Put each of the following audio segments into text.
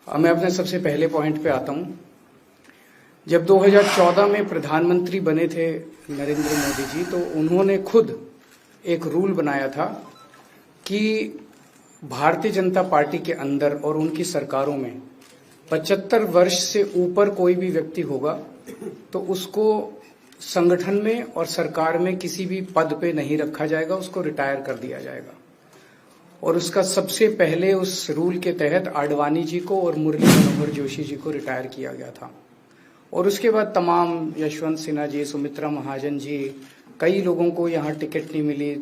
अब मैं अपने सबसे पहले पॉइंट पे आता हूं। जब 2014 में प्रधानमंत्री बने थे नरेंद्र मोदी जी, तो उन्होंने खुद एक रूल बनाया था कि भारतीय जनता पार्टी के अंदर और उनकी सरकारों में 75 वर्ष से ऊपर कोई भी व्यक्ति होगा तो उसको संगठन में और सरकार में किसी भी पद पे नहीं रखा जाएगा, उसको रिटायर कर दिया जाएगा। और उसका सबसे पहले उस रूल के तहत आडवाणी जी को और मुरली मनोहर जोशी जी को रिटायर किया गया था। और उसके बाद तमाम यशवंत सिन्हा जी, सुमित्रा महाजन जी, कई लोगों को यहाँ टिकट नहीं मिली।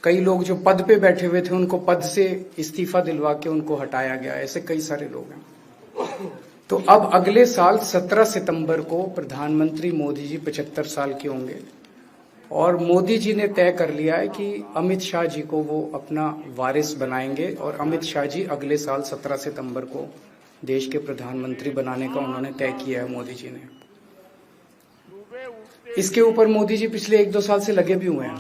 कई लोग जो पद पे बैठे हुए थे उनको पद से इस्तीफा दिलवा के उनको हटाया गया। ऐसे कई सारे लोग हैं। तो अब अगले साल 17 सितंबर को प्रधानमंत्री मोदी जी 75 साल के होंगे और मोदी जी ने तय कर लिया है कि अमित शाह जी को वो अपना वारिस बनाएंगे और अमित शाह जी अगले साल 17 सितंबर को देश के प्रधानमंत्री बनाने का उन्होंने तय किया है मोदी जी ने। इसके ऊपर मोदी जी पिछले 1-2 साल से लगे भी हुए हैं,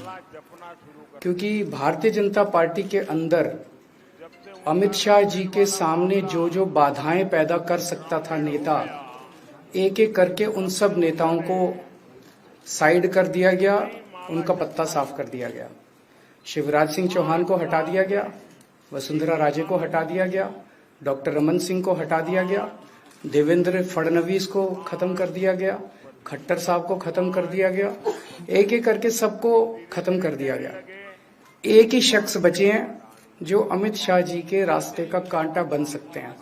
क्योंकि भारतीय जनता पार्टी के अंदर अमित शाह जी के सामने जो जो बाधाएं पैदा कर सकता था नेता, एक एक करके उन सब नेताओं को साइड कर दिया गया, उनका पत्ता साफ कर दिया गया। शिवराज सिंह चौहान को हटा दिया गया, वसुंधरा राजे को हटा दिया गया, डॉक्टर रमन सिंह को हटा दिया गया, देवेंद्र फडणवीस को खत्म कर दिया गया, खट्टर साहब को खत्म कर दिया गया, एक एक करके सबको खत्म कर दिया गया। एक ही शख्स बचे हैं जो अमित शाह जी के रास्ते का कांटा बन सकते हैं।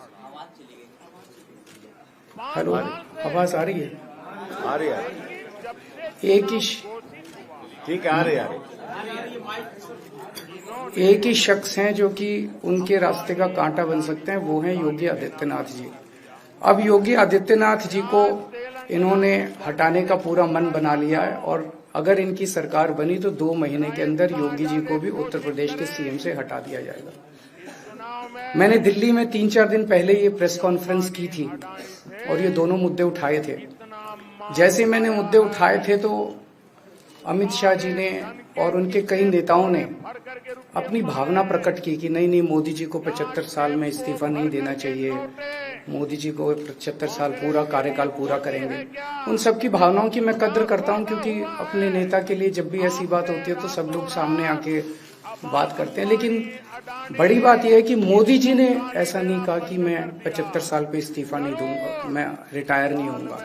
हेलो, आवाज आ रही है? आ रही है। एक ही शख्स हैं जो कि उनके रास्ते का कांटा बन सकते हैं, वो हैं योगी आदित्यनाथ जी। अब योगी आदित्यनाथ जी को इन्होंने हटाने का पूरा मन बना लिया है और अगर इनकी सरकार बनी तो 2 महीने के अंदर योगी जी को भी उत्तर प्रदेश के सीएम से हटा दिया जाएगा। मैंने दिल्ली में 3-4 दिन पहले ये प्रेस कॉन्फ्रेंस की थी और ये दोनों मुद्दे उठाए थे। जैसे मैंने मुद्दे उठाए थे तो अमित शाह जी ने और उनके कई नेताओं ने अपनी भावना प्रकट की कि नहीं, मोदी जी को 75 साल में इस्तीफा नहीं देना चाहिए, मोदी जी को 75 साल पूरा कार्यकाल पूरा करेंगे। उन सब की भावनाओं की मैं कद्र करता हूं, क्योंकि अपने नेता के लिए जब भी ऐसी बात होती है तो सब लोग सामने आके बात करते हैं। लेकिन बड़ी बात यह है कि मोदी जी ने ऐसा नहीं कहा कि मैं 75 साल पे इस्तीफा नहीं दूंगा, मैं रिटायर नहीं होऊंगा।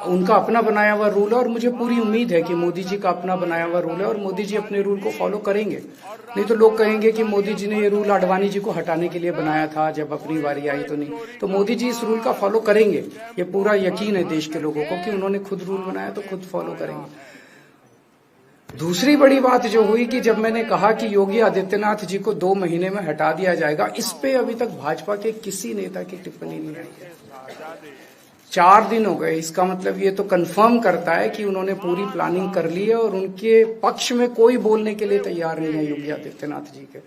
उनका अपना बनाया हुआ रूल है और मुझे पूरी उम्मीद है कि मोदी जी का अपना बनाया हुआ रूल है और मोदी जी अपने रूल को फॉलो करेंगे। नहीं तो लोग कहेंगे कि मोदी जी ने ये रूल आडवाणी जी को हटाने के लिए बनाया था, जब अपनी बारी आई तो नहीं। तो मोदी जी इस रूल का फॉलो करेंगे, ये पूरा यकीन है देश के लोगों को कि उन्होंने खुद रूल बनाया तो खुद फॉलो करेंगे। दूसरी बड़ी बात जो हुई कि जब मैंने कहा कि योगी आदित्यनाथ जी को 2 महीने में हटा दिया जाएगा, इस पे अभी तक भाजपा के किसी नेता की टिप्पणी नहीं आई है। 4 दिन हो गए। इसका मतलब ये तो कंफर्म करता है कि उन्होंने पूरी प्लानिंग कर ली है और उनके पक्ष में कोई बोलने के लिए तैयार नहीं है योगी आदित्यनाथ जी के।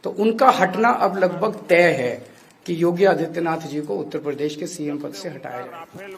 तो उनका हटना अब लगभग तय है कि योगी आदित्यनाथ जी को उत्तर प्रदेश के सीएम पद से हटाया जाए।